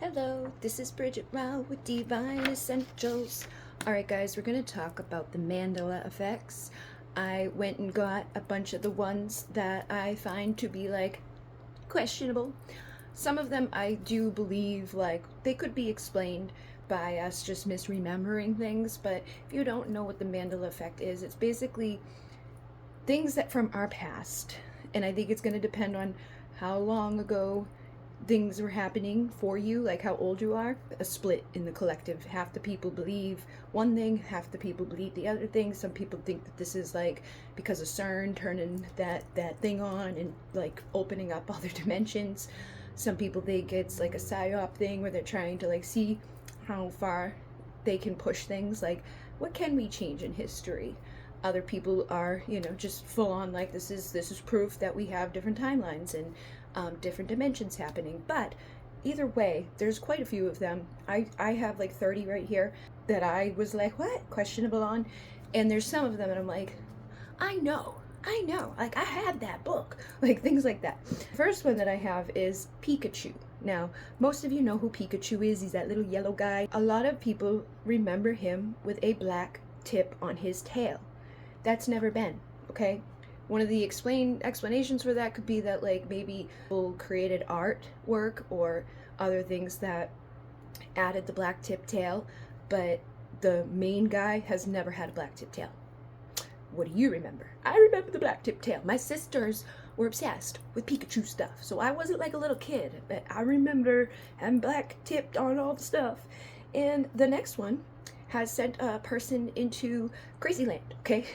Hello, this is Bridget Rao with Divine Essentials. Alright guys, we're going to talk about the Mandela effects. I went and got a bunch of the ones that I find to be questionable. Some of them I do believe they could be explained by us just misremembering things, but if you don't know what the Mandela effect is, it's basically things that from our past, and I think it's going to depend on how long ago things were happening for you, like how old you are. A split in the collective. Half the people believe one thing, half the people believe the other thing. Some people think that this is because of CERN turning that thing on and opening up other dimensions. Some people think it's a psyop thing where they're trying to see how far they can push things, what can we change in history. Other people are, just full on this is proof that we have different timelines and different dimensions happening. But either way, there's quite a few of them. I have 30 right here that I was what? Questionable on. And there's some of them that I'm I know, I had that book, things like that. First one that I have is Pikachu. Now, most of you know who Pikachu is. He's that little yellow guy. A lot of people remember him with a black tip on his tail. That's never been, okay? One of the explanations for that could be that maybe people created artwork or other things that added the black tip tail, but the main guy has never had a black tip tail. What do you remember? I remember the black tip tail. My sisters were obsessed with Pikachu stuff, so I wasn't a little kid, but I remember having black tipped on all the stuff. And the next one has sent a person into crazy land, okay?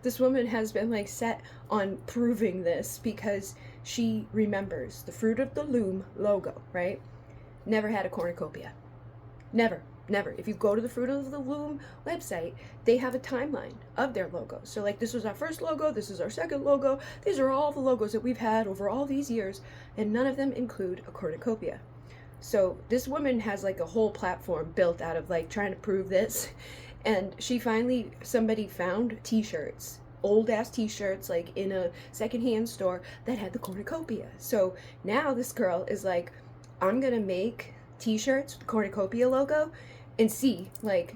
This woman has been set on proving this because she remembers the Fruit of the Loom logo, right? Never had a cornucopia. Never. If you go to the Fruit of the Loom website, they have a timeline of their logo. So this was our first logo, this is our second logo, these are all the logos that we've had over all these years, and none of them include a cornucopia. So this woman has a whole platform built out of trying to prove this. And somebody found t-shirts, old ass t-shirts, in a secondhand store that had the cornucopia. So now this girl is I'm gonna make t-shirts with the cornucopia logo and see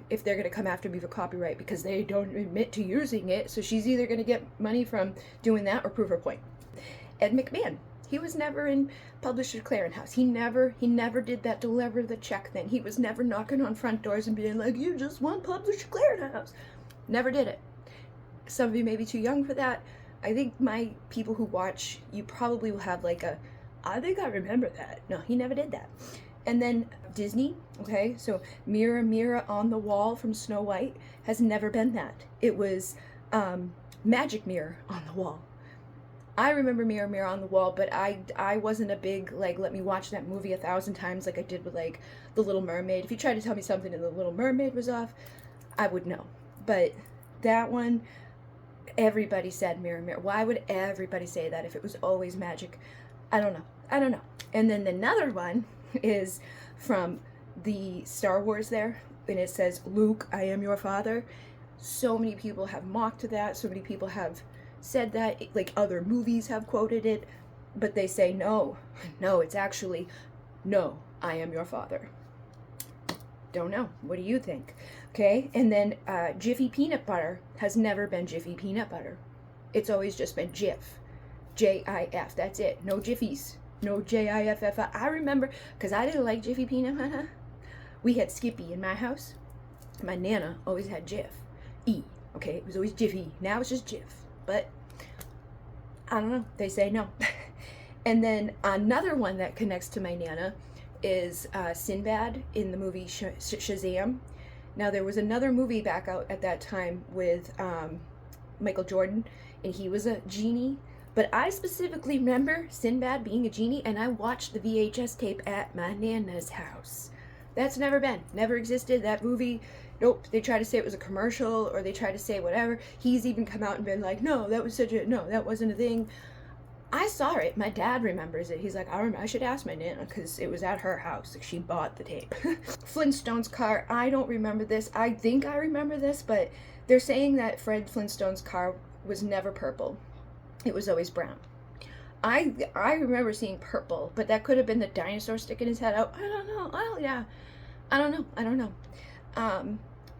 if they're gonna come after me for copyright, because they don't admit to using it. So she's either gonna get money from doing that or prove her point. Ed McMahon, he was never in Publisher Clearinghouse. He never did that deliver the check thing. He was never knocking on front doors and being you just want Publisher Clearinghouse. Never did it. Some of you may be too young for that. I think my people who watch, you probably will have I think I remember that. No, he never did that. And then Disney, okay, so Mirror, Mirror on the Wall from Snow White has never been that. It was Magic Mirror on the Wall. I remember Mirror, Mirror on the Wall, but I wasn't a big, let me watch that movie 1,000 times like I did with, The Little Mermaid. If you tried to tell me something and The Little Mermaid was off, I would know. But that one, everybody said Mirror, Mirror. Why would everybody say that if it was always magic? I don't know. And then another one is from the Star Wars there, and it says, Luke, I am your father. So many people have mocked that. So many people have said that, other movies have quoted it, but they say no, it's actually, no, I am your father. Don't know. What do you think? Okay, and then Jiffy peanut butter has never been Jiffy peanut butter. It's always just been Jif, J-I-F. That's it. No Jiffies, no J-I-F-F. I remember, because I didn't like Jiffy peanut butter. We had Skippy in my house. My Nana always had Jif, E. Okay, it was always Jiffy. Now it's just Jif. But I don't know, they say no. And then another one that connects to my Nana is Sinbad in the movie Shazam. Now there was another movie back out at that time with Michael Jordan, and he was a genie. But I specifically remember Sinbad being a genie, and I watched the VHS tape at my Nana's house. That's never existed. That movie, nope. They try to say it was a commercial, or they try to say whatever. He's even come out and been no, that wasn't a thing. I saw it. My dad remembers it. He's I should ask my Nana, because it was at her house. She bought the tape. Flintstone's car. I don't remember this. I think I remember this, but they're saying that Fred Flintstone's car was never purple. It was always brown. I remember seeing purple, but that could have been the dinosaur sticking his head out. I don't know. Oh yeah, I don't know.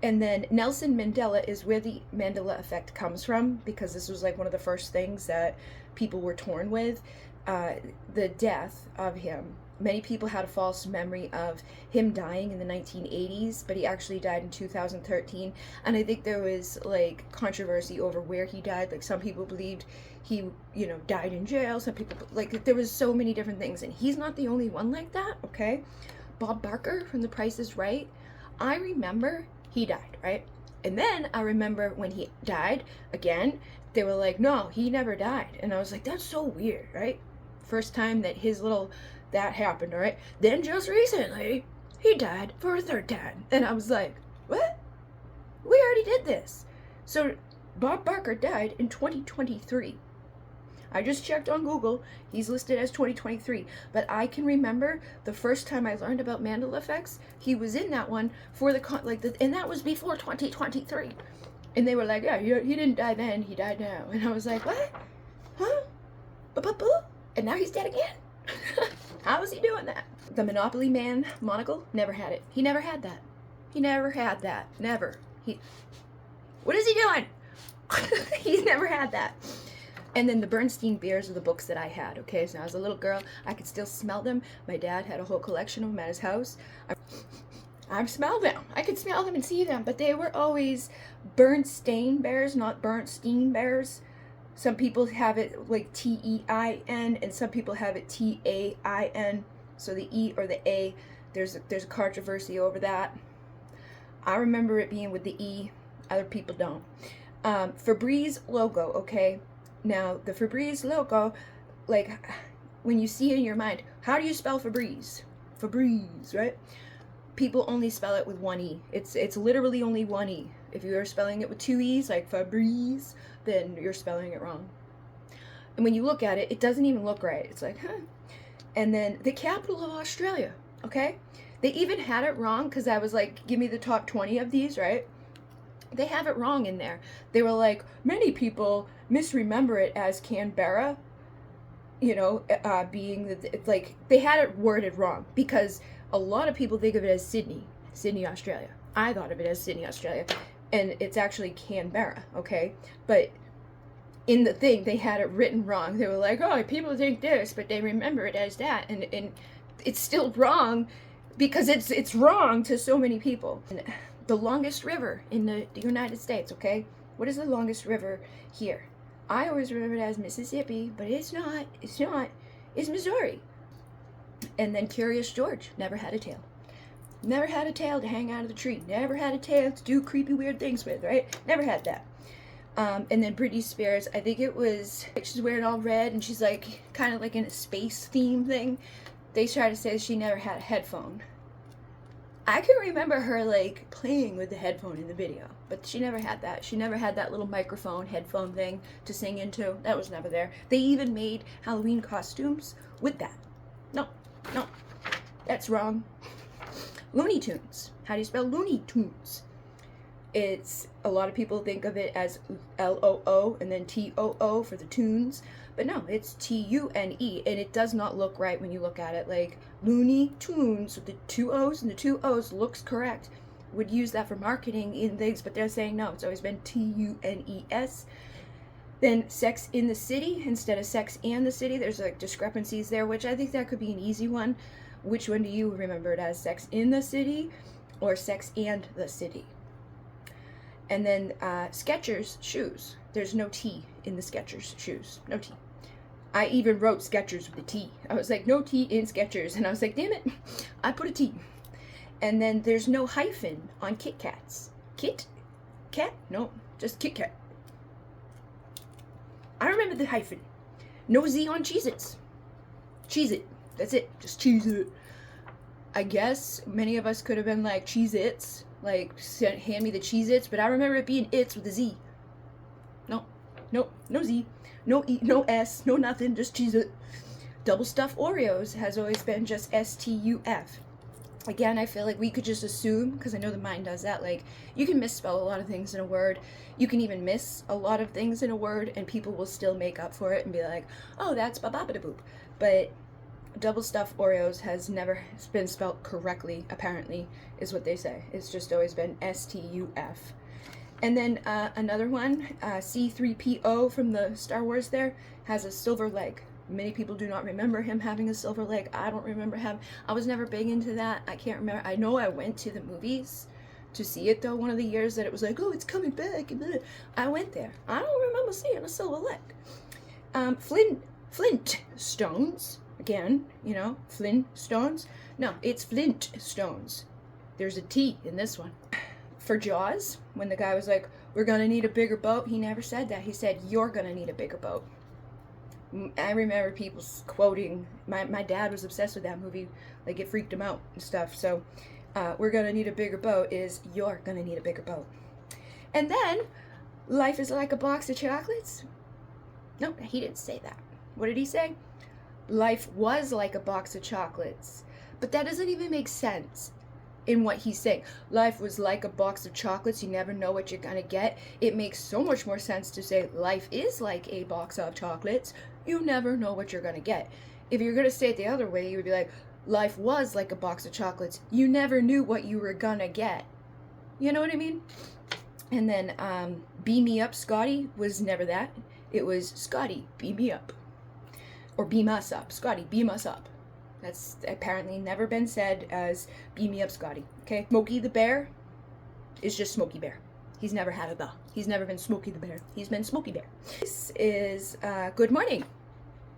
And then Nelson Mandela is where the Mandela effect comes from, because this was like one of the first things that people were torn with. The death of him. Many people had a false memory of him dying in the 1980s, but he actually died in 2013. And I think there was like controversy over where he died. Like some people believed he, died in jail. Some people, like, there was so many different things. And he's not the only one like that, okay? Bob Barker from The Price is Right. I remember he died, right? And then I remember when he died, again, they were like, no, he never died. And I was like, that's so weird, right? First time that that happened, all right? Then just recently, he died for a third time. And I was like, what? We already did this. So Bob Barker died in 2023. I just checked on Google. He's listed as 2023. But I can remember the first time I learned about Mandela effects, he was in that one for and that was before 2023. And they were like, yeah, he didn't die then, he died now. And I was like, what? Huh? And now he's dead again? How is he doing that? The Monopoly Man monocle, never had it. He never had that. He never had that. Never. What is he doing? He's never had that. And then the Bernstein beers are the books that I had, okay? So when I was a little girl, I could still smell them. My dad had a whole collection of them at his house. I smelled them. I could smell them and see them, but they were always Bernstein bears, not Bernstein bears. Some people have it like T-E-I-N, and some people have it T-A-I-N. So the E or the A, there's a controversy over that. I remember it being with the E. Other people don't. Febreze logo, okay? Now, the Febreze logo, like, when you see it in your mind, how do you spell Febreze? Febreze, right? People only spell it with one E. It's literally only one E. If you are spelling it with two E's, like Febreze, then you're spelling it wrong. And when you look at it, it doesn't even look right. It's like, huh? And then the capital of Australia, okay? They even had it wrong, because I was like, give me the top 20 of these, right? They have it wrong in there. They were like, many people misremember it as Canberra, being like, they had it worded wrong, because a lot of people think of it as Sydney, Australia. I thought of it as Sydney, Australia, and it's actually Canberra, okay? But in the thing, they had it written wrong. They were like, oh, people think this, but they remember it as that, and it's still wrong, because it's wrong to so many people. And the longest river in the United States, okay? What is the longest river here? I always remember it as Mississippi, but it's not. It's Missouri. And then Curious George never had a tail. Never had a tail to hang out of the tree. Never had a tail to do creepy, weird things with, right? Never had that. And then Britney Spears, I think it was, she's wearing all red, and she's like, kind of like in a space theme thing. They try to say she never had a headphone. I can remember her like playing with the headphone in the video, but she never had that. She never had that little microphone headphone thing to sing into. That was never there. They even made Halloween costumes with that. No, that's wrong. Looney Tunes. How do you spell Looney Tunes? It's, a lot of people think of it as L-O-O and then T-O-O for the tunes. But no, it's T-U-N-E, and it does not look right when you look at it. Like, Looney Tunes with the two O's and the two O's looks correct. Would use that for marketing in things, but they're saying no, it's always been T-U-N-E-S. Then Sex in the City instead of Sex and the City. There's like discrepancies there, which I think that could be an easy one. Which one do you remember it as? Sex in the City or Sex and the City? And then Skechers shoes. There's no T in the Skechers shoes. No T. I even wrote Skechers with a T. I was like, no T in Skechers. And I was like, damn it, I put a T. And then there's no hyphen on Kit Kats. Kit? Kat? No, just Kit Kat. I remember the hyphen. No Z on Cheez-Its. Cheez-It. That's it. Just Cheez-It. I guess many of us could have been like, Cheez-Its. Like, hand me the Cheez-Its. But I remember it being It's with a Z. No Z. No E, no S, no nothing. Just Cheez-It. Double stuffed Oreos has always been just S-T-U-F. Again, I feel like we could just assume, because I know the mind does that, like, you can misspell a lot of things in a word. You can even miss a lot of things in a word, and people will still make up for it and be like, oh, that's ba-ba-ba-da-boop. But double stuffed Oreos has never been spelled correctly, apparently, is what they say. It's just always been S-T-U-F. And then another one, C-3PO from the Star Wars there, has a silver leg. Many people do not remember him having a silver leg. I don't remember him. I was never big into that. I can't remember. I know I went to the movies to see it, though, one of the years that it was like, oh, it's coming back. I went there. I don't remember seeing a silver leg. Flint stones. Again, you know, Flint stones. No, it's Flint stones. There's a T in this one. For Jaws, when the guy was like, we're going to need a bigger boat, he never said that. He said, you're going to need a bigger boat. I remember people quoting, my dad was obsessed with that movie, like it freaked him out and stuff. So we're going to need a bigger boat is you're going to need a bigger boat. And then life is like a box of chocolates. No, he didn't say that. What did he say? Life was like a box of chocolates. But that doesn't even make sense in what he's saying. Life was like a box of chocolates. You never know what you're going to get. It makes so much more sense to say life is like a box of chocolates. You never know what you're going to get. If you're going to say it the other way, you would be like, life was like a box of chocolates. You never knew what you were going to get. You know what I mean? And then beam me up, Scotty was never that. It was Scotty, beam me up. Or beam us up. Scotty, beam us up. That's apparently never been said as beam me up, Scotty. Okay? Smokey the Bear is just Smokey Bear. He's never had a the. He's never been Smokey the Bear. He's been Smokey Bear. This is good morning.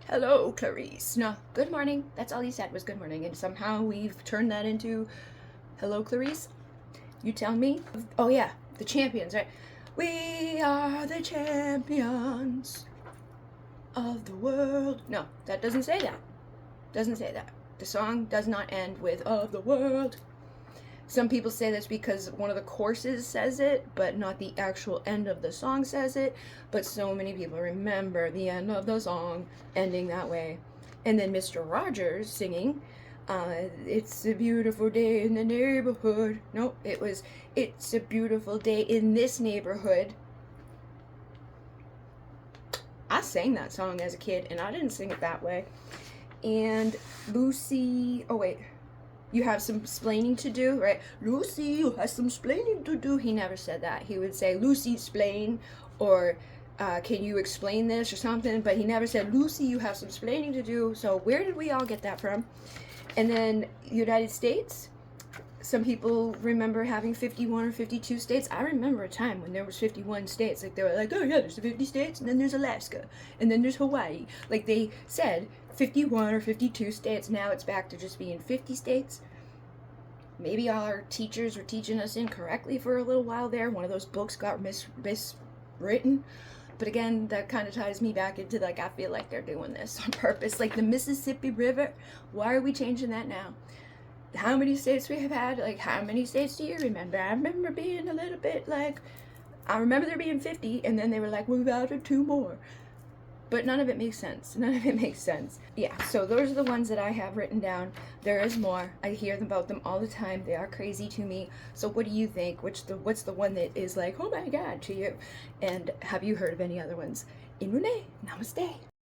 Hello, Clarice. No, good morning. That's all he said was good morning. And somehow we've turned that into hello, Clarice. You tell me. Oh, yeah. The champions, right? We are the champions of the world. No, that doesn't say that. Doesn't say that. The song does not end with of the world. Some people say that's because one of the choruses says it, but not the actual end of the song says it. But so many people remember the end of the song ending that way. And then Mr. Rogers singing, it's a beautiful day in the neighborhood. Nope, it was, it's a beautiful day in this neighborhood. I sang that song as a kid, and I didn't sing it that way. And Lucy, oh wait, you have some splaining to do, right? Lucy, you have some splaining to do. He never said that. He would say, Lucy, explain, or can you explain this or something? But he never said, Lucy, you have some splaining to do. So where did we all get that from? And then United States. Some people remember having 51 or 52 states. I remember a time when there was 51 states. Like, they were like, oh yeah, there's 50 states, and then there's Alaska, and then there's Hawaii. Like, they said 51 or 52 states. Now it's back to just being 50 states. Maybe our teachers were teaching us incorrectly for a little while there. One of those books got miswritten. But again, that kind of ties me back into, like, I feel like they're doing this on purpose. Like the Mississippi River, why are we changing that now? How many states we have had? Like, how many states do you remember? I remember being a little bit like, I remember there being 50, and then they were like, we've added 2 more. But none of it makes sense. None of it makes sense. Yeah, so those are the ones that I have written down. There is more. I hear about them all the time. They are crazy to me. So what do you think? What's the one that is like, oh my God, to you? And have you heard of any other ones? In Munay, namaste.